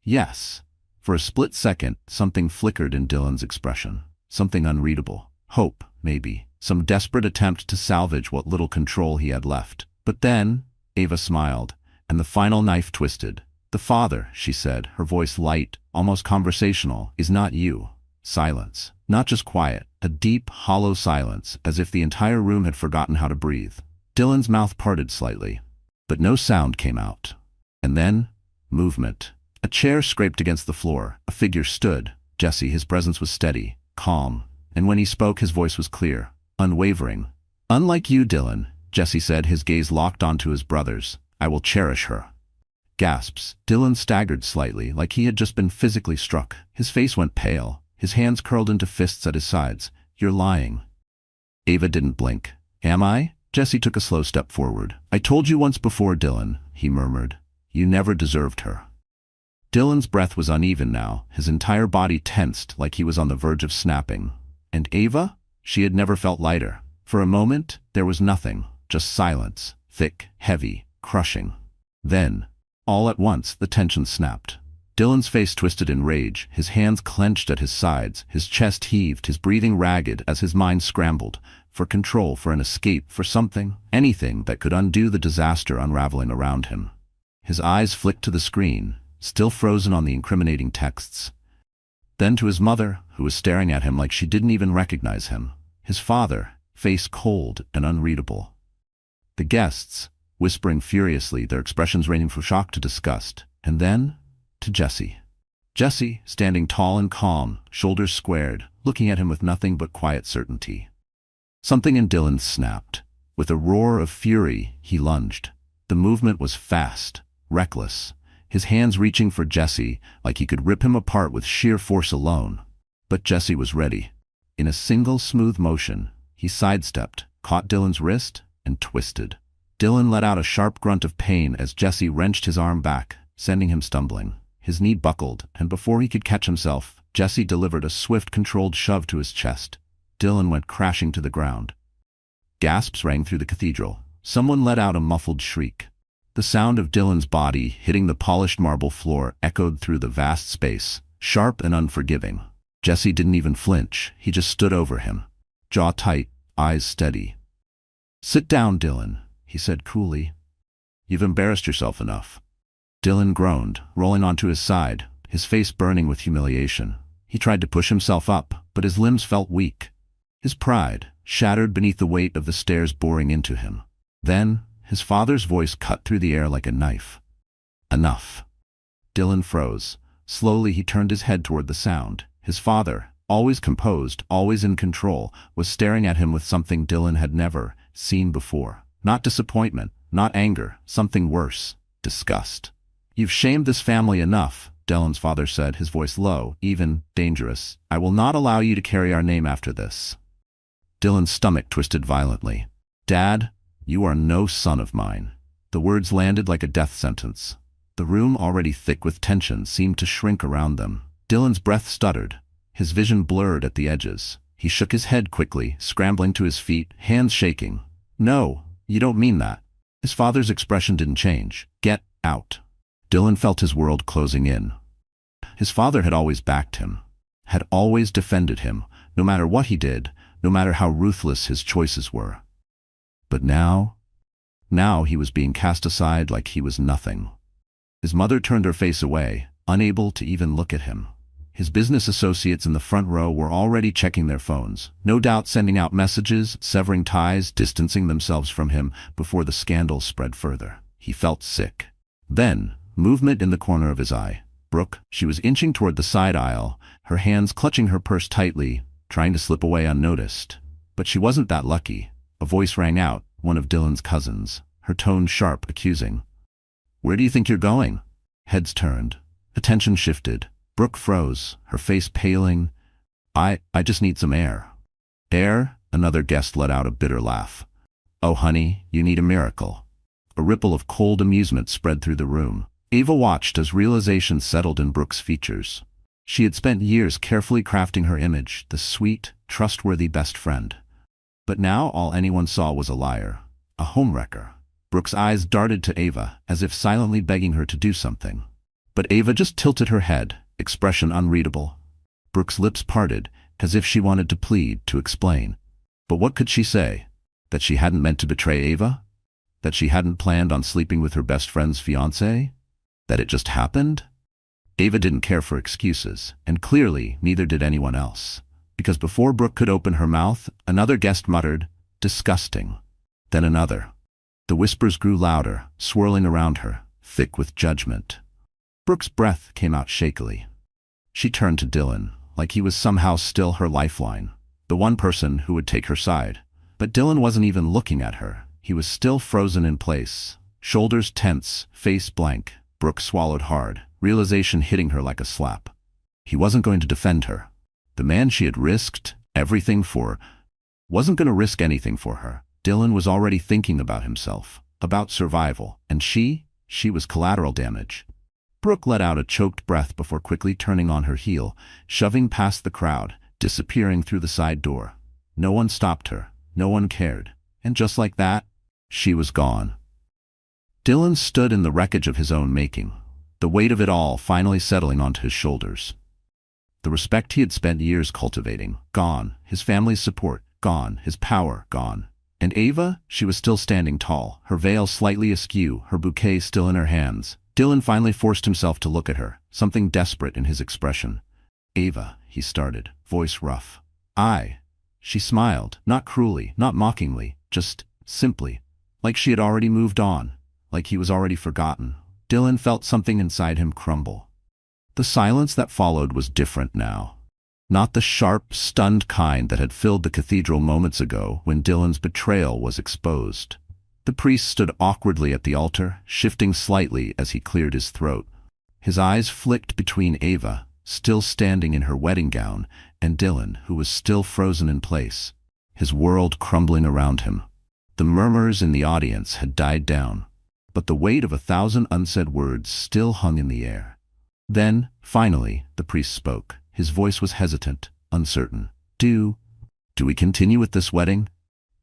Yes. For a split second, something flickered in Dylan's expression. Something unreadable. Hope, maybe. Some desperate attempt to salvage what little control he had left. But then, Ava smiled, and the final knife twisted. The father, she said, her voice light, almost conversational, is not you. Silence. Not just quiet, a deep, hollow silence, as if the entire room had forgotten how to breathe. Dylan's mouth parted slightly, but no sound came out. And then, movement. A chair scraped against the floor. A figure stood. Jesse, his presence was steady, calm, and when he spoke, his voice was clear, unwavering. Unlike you, Dylan, Jesse said, his gaze locked onto his brother's. I will cherish her. Gasps. Dylan staggered slightly, like he had just been physically struck. His face went pale. His hands curled into fists at his sides. You're lying. Ava didn't blink. Am I? Jesse took a slow step forward. I told you once before, Dylan, he murmured. You never deserved her. Dylan's breath was uneven now, his entire body tensed like he was on the verge of snapping. And Ava? She had never felt lighter. For a moment, there was nothing, just silence, thick, heavy, crushing. Then, all at once, the tension snapped. Dylan's face twisted in rage, his hands clenched at his sides, his chest heaved, his breathing ragged as his mind scrambled, for control, for an escape, for something, anything that could undo the disaster unraveling around him. His eyes flicked to the screen, still frozen on the incriminating texts. Then to his mother, who was staring at him like she didn't even recognize him. His father, face cold and unreadable. The guests, whispering furiously, their expressions ranging from shock to disgust. And then, to Jesse. Jesse, standing tall and calm, shoulders squared, looking at him with nothing but quiet certainty. Something in Dylan snapped. With a roar of fury, he lunged. The movement was fast, reckless, his hands reaching for Jesse like he could rip him apart with sheer force alone. But Jesse was ready. In a single smooth motion, he sidestepped, caught Dylan's wrist, and twisted. Dylan let out a sharp grunt of pain as Jesse wrenched his arm back, sending him stumbling. His knee buckled, and before he could catch himself, Jesse delivered a swift, controlled shove to his chest. Dylan went crashing to the ground. Gasps rang through the cathedral. Someone let out a muffled shriek. The sound of Dylan's body hitting the polished marble floor echoed through the vast space, sharp and unforgiving. Jesse didn't even flinch. He just stood over him, jaw tight, eyes steady. Sit down, Dylan, he said coolly. You've embarrassed yourself enough. Dylan groaned, rolling onto his side, his face burning with humiliation. He tried to push himself up, but his limbs felt weak. His pride, shattered beneath the weight of the stairs boring into him. Then, his father's voice cut through the air like a knife. Enough. Dylan froze. Slowly he turned his head toward the sound. His father, always composed, always in control, was staring at him with something Dylan had never seen before. Not disappointment, not anger, something worse. Disgust. You've shamed this family enough, Dylan's father said, his voice low, even, dangerous. I will not allow you to carry our name after this. Dylan's stomach twisted violently. Dad, you are no son of mine. The words landed like a death sentence. The room, already thick with tension, seemed to shrink around them. Dylan's breath stuttered. His vision blurred at the edges. He shook his head quickly, scrambling to his feet, hands shaking. No, you don't mean that. His father's expression didn't change. Get out. Dylan felt his world closing in. His father had always backed him, had always defended him, no matter what he did, no matter how ruthless his choices were. But now he was being cast aside like he was nothing. His mother turned her face away, unable to even look at him. His business associates in the front row were already checking their phones, no doubt sending out messages, severing ties, distancing themselves from him before the scandal spread further. He felt sick. Then, movement in the corner of his eye. Brooke, she was inching toward the side aisle, her hands clutching her purse tightly, trying to slip away unnoticed. But she wasn't that lucky. A voice rang out, one of Dylan's cousins, her tone sharp, accusing. "Where do you think you're going?" Heads turned. Attention shifted. Brooke froze, her face paling. I just need some air." "Air?" Another guest let out a bitter laugh. "Oh, honey, you need a miracle." A ripple of cold amusement spread through the room. Ava watched as realization settled in Brooke's features. She had spent years carefully crafting her image, the sweet, trustworthy best friend. But now all anyone saw was a liar, a homewrecker. Brooke's eyes darted to Ava, as if silently begging her to do something. But Ava just tilted her head, expression unreadable. Brooke's lips parted, as if she wanted to plead, to explain. But what could she say? That she hadn't meant to betray Ava? That she hadn't planned on sleeping with her best friend's fiancé? That it just happened? Ava didn't care for excuses, and clearly neither did anyone else. Because before Brooke could open her mouth, another guest muttered, "Disgusting." Then another. The whispers grew louder, swirling around her, thick with judgment. Brooke's breath came out shakily. She turned to Dylan, like he was somehow still her lifeline, the one person who would take her side. But Dylan wasn't even looking at her. He was still frozen in place, shoulders tense, face blank. Brooke swallowed hard, realization hitting her like a slap. He wasn't going to defend her. The man she had risked everything for wasn't going to risk anything for her. Dylan was already thinking about himself, about survival, and she was collateral damage. Brooke let out a choked breath before quickly turning on her heel, shoving past the crowd, disappearing through the side door. No one stopped her, no one cared, and just like that, she was gone. Dylan stood in the wreckage of his own making, the weight of it all finally settling onto his shoulders. The respect he had spent years cultivating, gone, his family's support, gone, his power, gone. And Ava, she was still standing tall, her veil slightly askew, her bouquet still in her hands. Dylan finally forced himself to look at her, something desperate in his expression. "Ava," he started, voice rough. She smiled, not cruelly, not mockingly, just simply, like she had already moved on, like he was already forgotten. Dylan felt something inside him crumble. The silence that followed was different now. Not the sharp, stunned kind that had filled the cathedral moments ago when Dylan's betrayal was exposed. The priest stood awkwardly at the altar, shifting slightly as he cleared his throat. His eyes flicked between Ava, still standing in her wedding gown, and Dylan, who was still frozen in place, his world crumbling around him. The murmurs in the audience had died down, but the weight of 1,000 unsaid words still hung in the air. Then, finally, the priest spoke. His voice was hesitant, uncertain. Do we continue with this wedding?"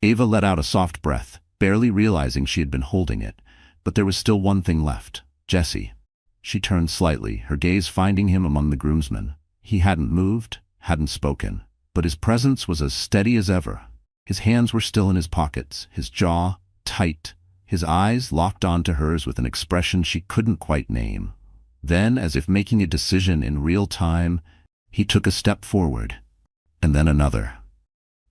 Ava let out a soft breath, barely realizing she had been holding it, but there was still one thing left. "Jesse." She turned slightly, her gaze finding him among the groomsmen. He hadn't moved, hadn't spoken, but his presence was as steady as ever. His hands were still in his pockets, his jaw tight, his eyes locked onto hers with an expression she couldn't quite name. Then, as if making a decision in real time, he took a step forward, and then another.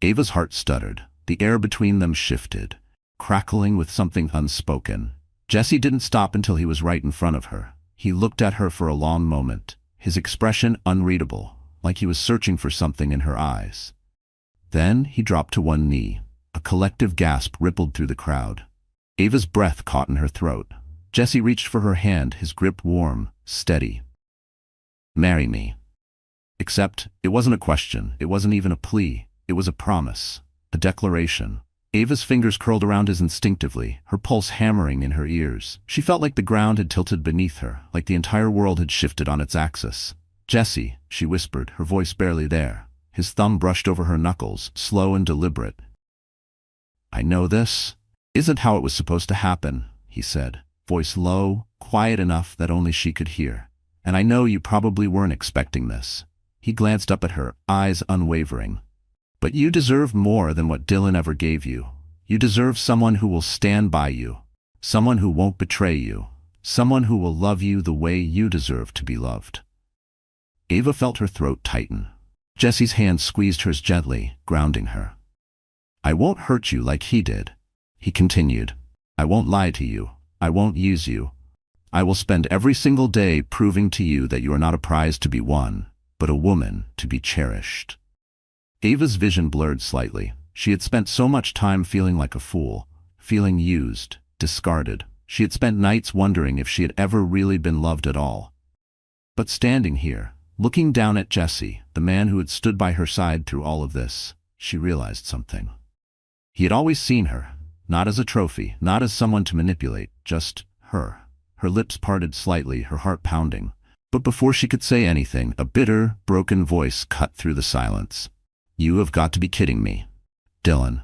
Ava's heart stuttered. The air between them shifted, crackling with something unspoken. Jesse didn't stop until he was right in front of her. He looked at her for a long moment, his expression unreadable, like he was searching for something in her eyes. Then he dropped to one knee. A collective gasp rippled through the crowd. Ava's breath caught in her throat. Jesse reached for her hand, his grip warm, steady. "Marry me." Except, it wasn't a question, it wasn't even a plea, it was a promise, a declaration. Ava's fingers curled around his instinctively, her pulse hammering in her ears. She felt like the ground had tilted beneath her, like the entire world had shifted on its axis. "Jesse," she whispered, her voice barely there. His thumb brushed over her knuckles, slow and deliberate. "I know this." Isn't how it was supposed to happen, he said, voice low, quiet enough that only she could hear. And I know you probably weren't expecting this. He glanced up at her, eyes unwavering. But you deserve more than what Dylan ever gave you. You deserve someone who will stand by you, someone who won't betray you, someone who will love you the way you deserve to be loved. Ava felt her throat tighten. Jesse's hand squeezed hers gently, grounding her. I won't hurt you like he did, he continued. I won't lie to you. I won't use you. I will spend every single day proving to you that you are not a prize to be won, but a woman to be cherished. Ava's vision blurred slightly. She had spent so much time feeling like a fool, feeling used, discarded. She had spent nights wondering if she had ever really been loved at all. But standing here, looking down at Jesse, the man who had stood by her side through all of this, she realized something. He had always seen her, not as a trophy, not as someone to manipulate, just her. Her lips parted slightly, her heart pounding. But before she could say anything, a bitter, broken voice cut through the silence. You have got to be kidding me. Dylan.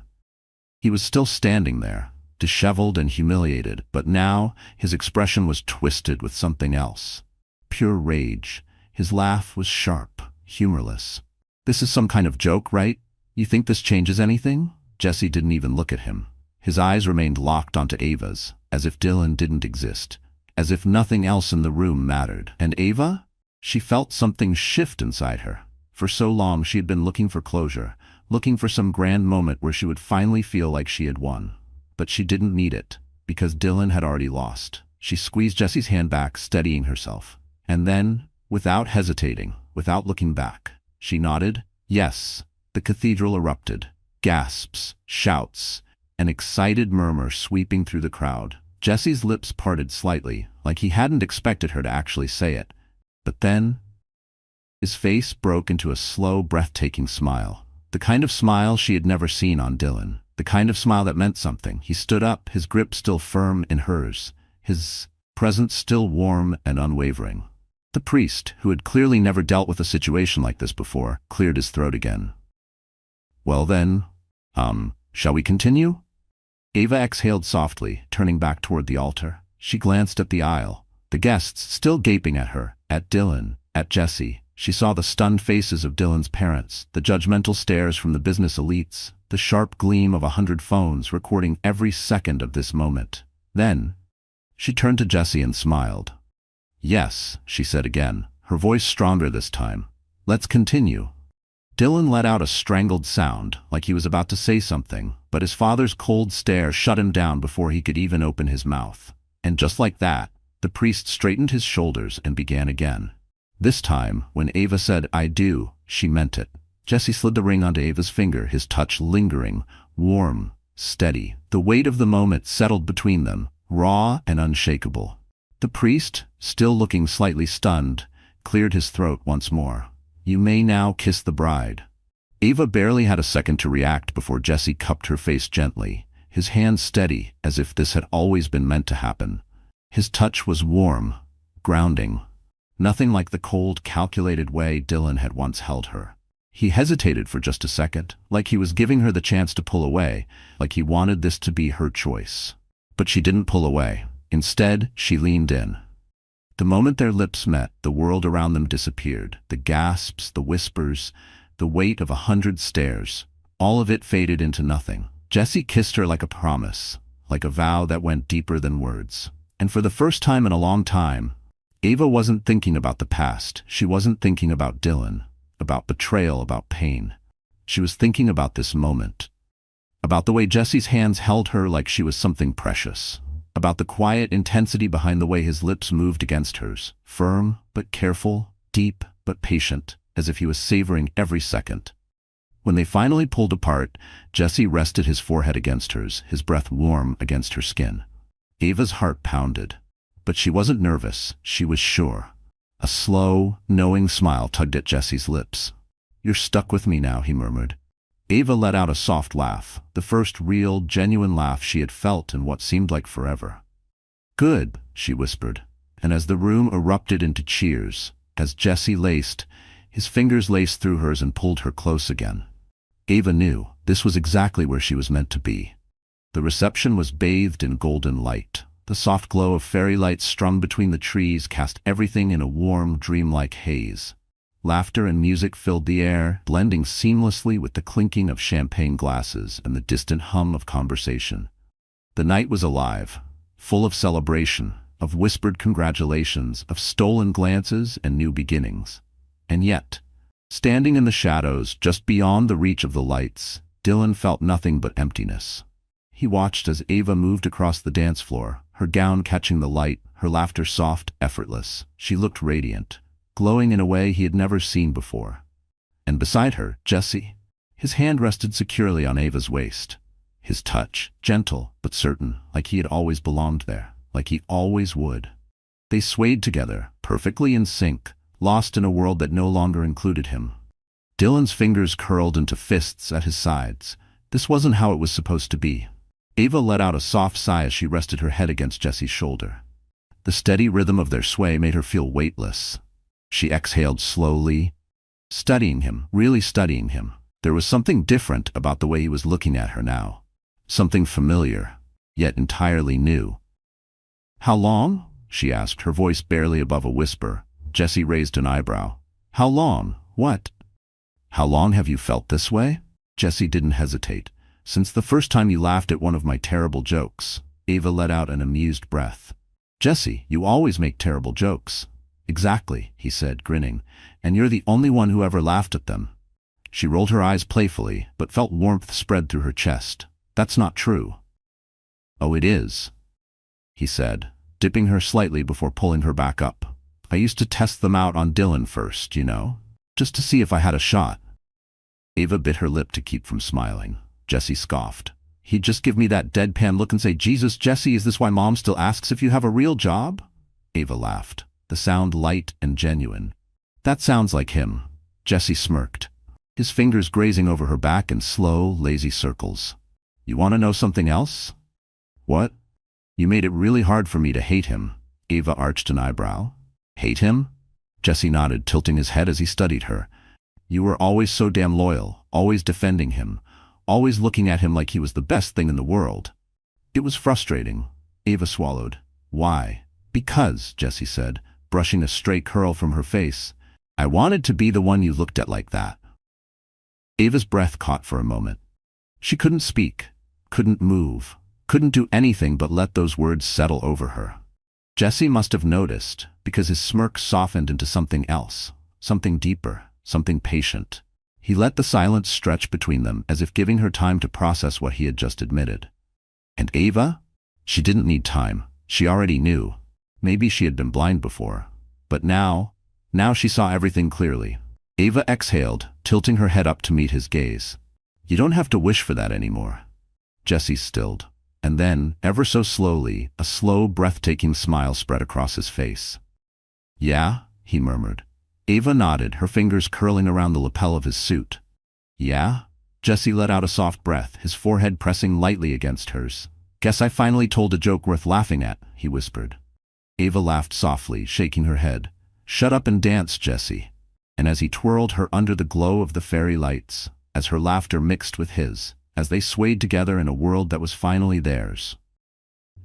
He was still standing there, disheveled and humiliated, but now his expression was twisted with something else. Pure rage. His laugh was sharp, humorless. This is some kind of joke, right? You think this changes anything? Jesse didn't even look at him. His eyes remained locked onto Ava's, as if Dylan didn't exist, as if nothing else in the room mattered. And Ava? She felt something shift inside her. For so long she had been looking for closure, looking for some grand moment where she would finally feel like she had won. But she didn't need it, because Dylan had already lost. She squeezed Jesse's hand back, steadying herself. And then, without hesitating, without looking back, she nodded. Yes. The cathedral erupted. Gasps, shouts, an excited murmur sweeping through the crowd. Jesse's lips parted slightly, like he hadn't expected her to actually say it. But then, his face broke into a slow, breathtaking smile. The kind of smile she had never seen on Dylan. The kind of smile that meant something. He stood up, his grip still firm in hers, his presence still warm and unwavering. The priest, who had clearly never dealt with a situation like this before, cleared his throat again. Well then, shall we continue? Ava exhaled softly, turning back toward the altar. She glanced at the aisle, the guests still gaping at her, at Dylan, at Jesse. She saw the stunned faces of Dylan's parents, the judgmental stares from the business elites, the sharp gleam of 100 phones recording every second of this moment. Then, she turned to Jesse and smiled. Yes, she said again, her voice stronger this time. Let's continue. Dylan let out a strangled sound, like he was about to say something, but his father's cold stare shut him down before he could even open his mouth. And just like that, the priest straightened his shoulders and began again. This time, when Ava said, I do, she meant it. Jesse slid the ring onto Ava's finger, his touch lingering, warm, steady. The weight of the moment settled between them, raw and unshakable. The priest, still looking slightly stunned, cleared his throat once more. You may now kiss the bride. Ava barely had a second to react before Jesse cupped her face gently, his hand steady as if this had always been meant to happen. His touch was warm, grounding. Nothing like the cold, calculated way Dylan had once held her. He hesitated for just a second, like he was giving her the chance to pull away, like he wanted this to be her choice. But she didn't pull away. Instead, she leaned in. The moment their lips met, the world around them disappeared. The gasps, the whispers, the weight of 100 stares. All of it faded into nothing. Jesse kissed her like a promise, like a vow that went deeper than words. And for the first time in a long time, Ava wasn't thinking about the past. She wasn't thinking about Dylan, about betrayal, about pain. She was thinking about this moment. About the way Jesse's hands held her like she was something precious. About the quiet intensity behind the way his lips moved against hers. Firm, but careful, deep, but patient, as if he was savoring every second. When they finally pulled apart, Jesse rested his forehead against hers, his breath warm against her skin. Ava's heart pounded. But she wasn't nervous, she was sure. A slow, knowing smile tugged at Jesse's lips. You're stuck with me now, he murmured. Ava let out a soft laugh, the first real, genuine laugh she had felt in what seemed like forever. Good, she whispered, and as the room erupted into cheers, as Jesse laced, his fingers laced through hers and pulled her close again. Ava knew this was exactly where she was meant to be. The reception was bathed in golden light. The soft glow of fairy lights strung between the trees cast everything in a warm, dreamlike haze. Laughter and music filled the air, blending seamlessly with the clinking of champagne glasses and the distant hum of conversation. The night was alive, full of celebration, of whispered congratulations, of stolen glances and new beginnings. And yet, standing in the shadows just beyond the reach of the lights, Dylan felt nothing but emptiness. He watched as Ava moved across the dance floor, her gown catching the light, her laughter soft, effortless. She looked radiant, glowing in a way he had never seen before. And beside her, Jesse. His hand rested securely on Ava's waist. His touch, gentle but certain, like he had always belonged there, like he always would. They swayed together, perfectly in sync, lost in a world that no longer included him. Dylan's fingers curled into fists at his sides. This wasn't how it was supposed to be. Ava let out a soft sigh as she rested her head against Jesse's shoulder. The steady rhythm of their sway made her feel weightless. She exhaled slowly, studying him, really studying him. There was something different about the way he was looking at her now. Something familiar, yet entirely new. "How long?" she asked, her voice barely above a whisper. Jesse raised an eyebrow. "How long? What?" "How long have you felt this way?" Jesse didn't hesitate. "Since the first time you laughed at one of my terrible jokes." Ava let out an amused breath. "Jesse, you always make terrible jokes." "Exactly," he said, grinning, "and you're the only one who ever laughed at them." She rolled her eyes playfully, but felt warmth spread through her chest. "That's not true." "Oh, it is," he said, dipping her slightly before pulling her back up. "I used to test them out on Dylan first, you know, just to see if I had a shot." Ava bit her lip to keep from smiling. Jesse scoffed. "He'd just give me that deadpan look and say, 'Jesus, Jesse, is this why Mom still asks if you have a real job?'" Ava laughed, the sound light and genuine. "That sounds like him." Jesse smirked, his fingers grazing over her back in slow, lazy circles. "You want to know something else?" "What?" "You made it really hard for me to hate him." Ava arched an eyebrow. "Hate him?" Jesse nodded, tilting his head as he studied her. "You were always so damn loyal, always defending him, always looking at him like he was the best thing in the world." "It was frustrating." Ava swallowed. "Why?" "Because," Jesse said, brushing a stray curl from her face, "I wanted to be the one you looked at like that." Ava's breath caught for a moment. She couldn't speak, couldn't move, couldn't do anything but let those words settle over her. Jesse must have noticed, because his smirk softened into something else, something deeper, something patient. He let the silence stretch between them as if giving her time to process what he had just admitted. And Ava? She didn't need time. She already knew. Maybe she had been blind before. But now she saw everything clearly. Ava exhaled, tilting her head up to meet his gaze. "You don't have to wish for that anymore." Jesse stilled. And then, ever so slowly, a slow, breathtaking smile spread across his face. "Yeah?" he murmured. Ava nodded, her fingers curling around the lapel of his suit. "Yeah?" Jesse let out a soft breath, his forehead pressing lightly against hers. "Guess I finally told a joke worth laughing at," he whispered. Ava laughed softly, shaking her head. "Shut up and dance, Jesse." And as he twirled her under the glow of the fairy lights, as her laughter mixed with his, as they swayed together in a world that was finally theirs.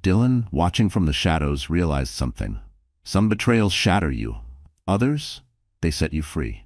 Dylan, watching from the shadows, realized something. Some betrayals shatter you. Others, they set you free.